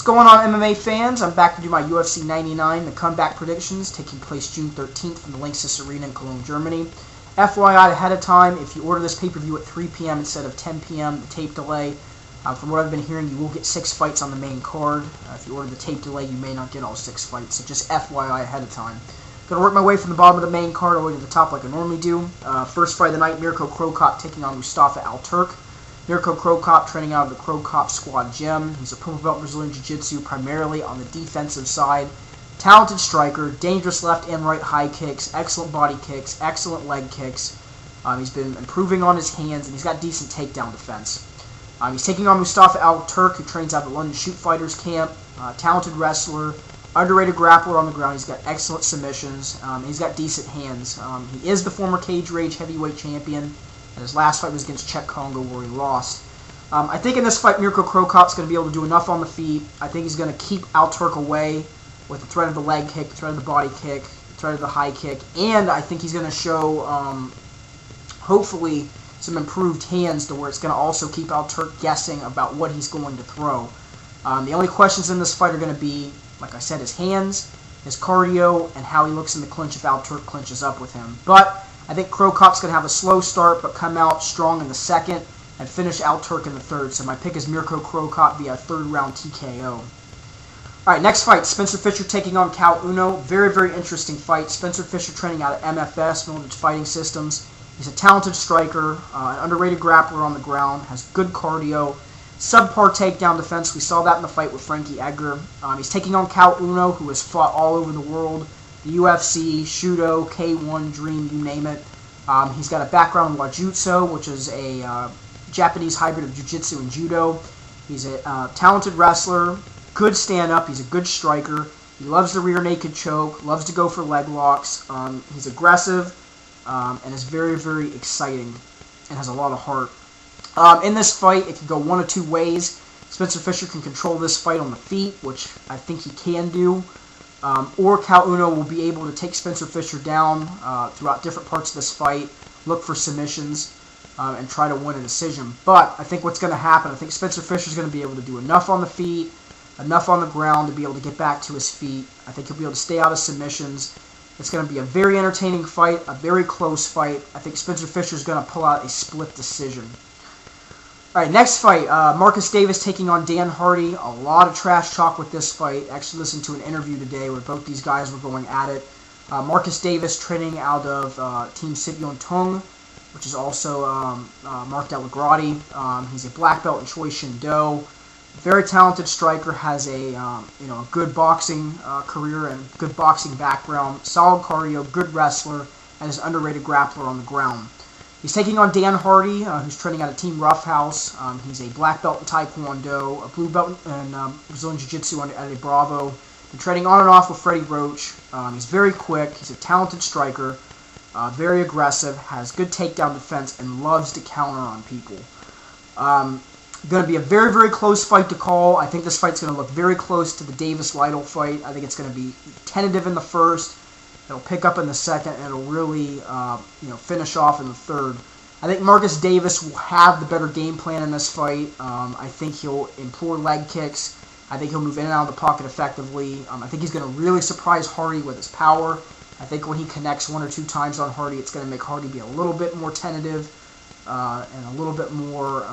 What's going on, MMA fans? I'm back to do my UFC 99, the comeback predictions, taking place June 13th from the Lanxess Arena in Cologne, Germany. FYI, ahead of time, if you order this pay-per-view at 3 p.m. instead of 10 p.m., the tape delay, from what I've been hearing, you will get 6 fights on the main card. If you order the tape delay, you may not get all 6 fights, so just FYI ahead of time. Going to work my way from the bottom of the main card all the way to the top like I normally do. First fight of the night, Mirko Cro Cop taking on Mustafa Al-Turk. Mirko Cro Cop training out of the Cro Cop Squad Gym. He's a purple belt in Brazilian Jiu-Jitsu, primarily on the defensive side. Talented striker, dangerous left and right high kicks, excellent body kicks, excellent leg kicks. He's been improving on his hands, and he's got decent takedown defense. He's taking on Mustafa Al-Turk, who trains out of the London Shoot Fighters camp. Talented wrestler, underrated grappler on the ground. He's got excellent submissions. He's got decent hands. He is the former Cage Rage heavyweight champion. And his last fight was against Czech Congo, where he lost. I think in this fight, Mirko Cro Cop's going to be able to do enough on the feet. I think he's going to keep Al-Turk away with the threat of the leg kick, the threat of the body kick, the threat of the high kick. And I think he's going to show, hopefully, some improved hands to where it's going to also keep Al-Turk guessing about what he's going to throw. The only questions in this fight are going to be, like I said, his hands, his cardio, and how he looks in the clinch if Al-Turk clinches up with him. But I think Cro Cop's going to have a slow start, but come out strong in the second and finish Al-Turk in the third. So my pick is Mirko Cro Cop via third-round TKO. All right, next fight, Spencer Fisher taking on Cal Uno. Very, very interesting fight. Spencer Fisher training out of MFS, Military Fighting Systems. He's a talented striker, an underrated grappler on the ground, has good cardio, subpar takedown defense. We saw that in the fight with Frankie Edgar. He's taking on Cal Uno, who has fought all over the world. The UFC, Shudo, K1, Dream, you name it. He's got a background in Wajutsu, which is a Japanese hybrid of Jiu-Jitsu and Judo. He's a talented wrestler, good stand-up, he's a good striker. He loves the rear naked choke, loves to go for leg locks. He's aggressive and is very, very exciting and has a lot of heart. In this fight, it can go one of two ways. Spencer Fisher can control this fight on the feet, which I think he can do. Or Cal Uno will be able to take Spencer Fisher down throughout different parts of this fight, look for submissions, and try to win a decision. But I think what's going to happen, I think Spencer Fisher's going to be able to do enough on the feet, enough on the ground to be able to get back to his feet. I think he'll be able to stay out of submissions. It's going to be a very entertaining fight, a very close fight. I think Spencer Fisher's going to pull out a split decision. All right, next fight, Marcus Davis taking on Dan Hardy. A lot of trash talk with this fight. Actually listened to an interview today where both these guys were going at it. Marcus Davis training out of Team Sibyun Tung, which is also Mark Delagrati. He's a black belt in Choi Shin Do. Very talented striker, has a a good boxing career and good boxing background. Solid cardio, good wrestler, and is an underrated grappler on the ground. He's taking on Dan Hardy, who's training out of Team Roughhouse. He's a black belt in Taekwondo, a blue belt in Brazilian Jiu-Jitsu under Eddie Bravo. Been training on and off with Freddie Roach. He's very quick. He's a talented striker, very aggressive, has good takedown defense, and loves to counter on people. Going to be a very, very close fight to call. I think this fight's going to look very close to the Davis-Lytle fight. I think it's going to be tentative in the first. It'll pick up in the second, and it'll really, finish off in the third. I think Marcus Davis will have the better game plan in this fight. I think he'll employ leg kicks. I think he'll move in and out of the pocket effectively. I think he's going to really surprise Hardy with his power. I think when he connects 1 or 2 times on Hardy, it's going to make Hardy be a little bit more tentative and a little bit more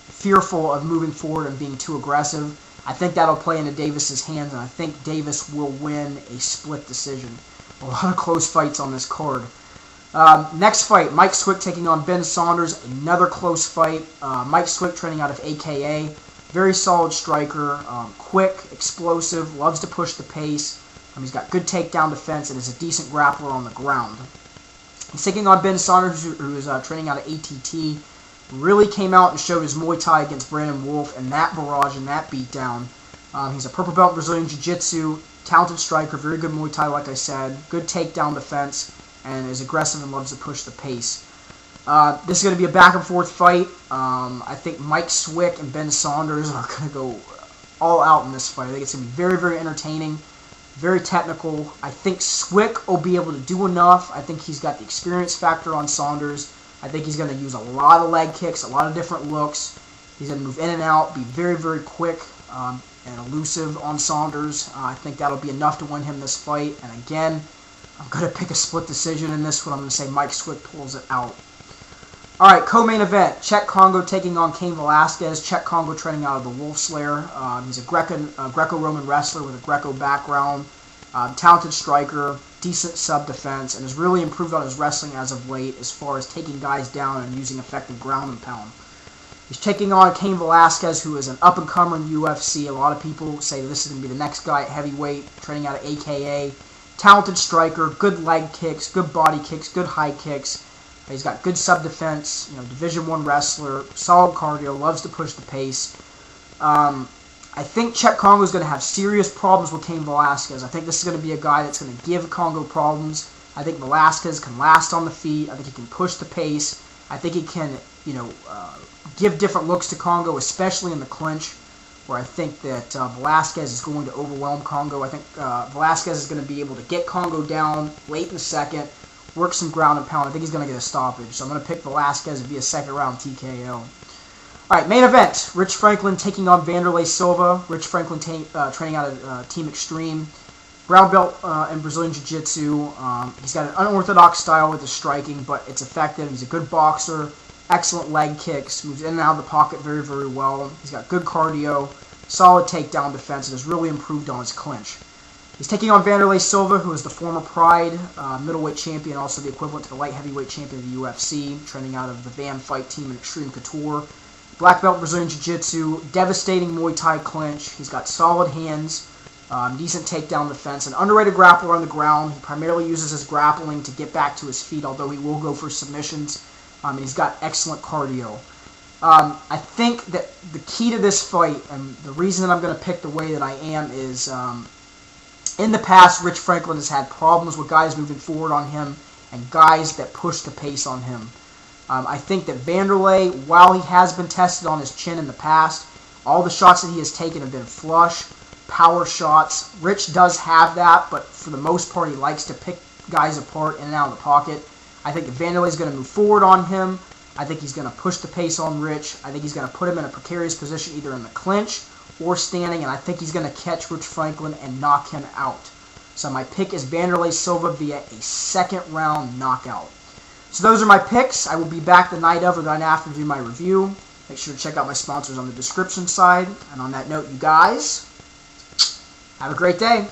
fearful of moving forward and being too aggressive. I think that'll play into Davis's hands, and I think Davis will win a split decision. A lot of close fights on this card. Next fight, Mike Swick taking on Ben Saunders. Another close fight. Mike Swick training out of AKA. Very solid striker. Quick, explosive, loves to push the pace. He's got good takedown defense and is a decent grappler on the ground. He's taking on Ben Saunders, who is training out of ATT. Really came out and showed his Muay Thai against Brandon Wolf and that barrage and that beatdown. He's a purple belt Brazilian Jiu-Jitsu, talented striker, very good Muay Thai, like I said, good takedown defense, and is aggressive and loves to push the pace. This is going to be a back-and-forth fight. I think Mike Swick and Ben Saunders are going to go all out in this fight. I think it's going to be very, very entertaining, very technical. I think Swick will be able to do enough. I think he's got the experience factor on Saunders. I think he's going to use a lot of leg kicks, a lot of different looks, He's going to move in and out, be very, very quick and elusive on Saunders. I think that'll be enough to win him this fight. And again, I'm going to pick a split decision in this one. I'm going to say Mike Swick pulls it out. All right, co-main event. Czech Congo taking on Cain Velasquez. Czech Congo training out of the Wolf Slayer. He's a Greco-Roman wrestler with a Greco background. Talented striker, decent sub-defense, and has really improved on his wrestling as of late as far as taking guys down and using effective ground and pound. He's taking on Cain Velasquez, who is an up-and-comer in UFC. A lot of people say this is going to be the next guy at heavyweight, training out of AKA. Talented striker, good leg kicks, good body kicks, good high kicks. He's got good sub-defense, Division I wrestler, solid cardio, loves to push the pace. I think Czech Congo is going to have serious problems with Cain Velasquez. I think this is going to be a guy that's going to give Congo problems. I think Velasquez can last on the feet. I think he can push the pace. I think he can, give different looks to Congo, especially in the clinch, where I think that Velasquez is going to overwhelm Congo. I think Velasquez is going to be able to get Congo down late in the second, work some ground and pound. I think he's going to get a stoppage. So I'm going to pick Velasquez to be a second-round TKO. All right, main event. Rich Franklin taking on Vanderlei Silva. Rich Franklin training out of Team Extreme. Brown belt in Brazilian Jiu-Jitsu. He's got an unorthodox style with his striking, but it's effective. He's a good boxer. Excellent leg kicks. Moves in and out of the pocket very, very well. He's got good cardio. Solid takedown defense, and has really improved on his clinch. He's taking on Vanderlei Silva, who is the former Pride middleweight champion, also the equivalent to the light heavyweight champion of the UFC, training out of the Van Fight team in Extreme Couture. Black belt Brazilian Jiu-Jitsu, devastating Muay Thai clinch. He's got solid hands, decent takedown defense, an underrated grappler on the ground. He primarily uses his grappling to get back to his feet, although he will go for submissions. And he's got excellent cardio. I think that the key to this fight, and the reason that I'm going to pick the way that I am, is in the past, Rich Franklin has had problems with guys moving forward on him and guys that push the pace on him. I think that Vanderlei, while he has been tested on his chin in the past, all the shots that he has taken have been flush, power shots. Rich does have that, but for the most part, he likes to pick guys apart in and out of the pocket. I think that Vanderlei is going to move forward on him. I think he's going to push the pace on Rich. I think he's going to put him in a precarious position either in the clinch or standing, and I think he's going to catch Rich Franklin and knock him out. So my pick is Vanderlei Silva via a second-round knockout. So those are my picks. I will be back the night of or the night after to do my review. Make sure to check out my sponsors on the description side. And on that note, you guys, have a great day.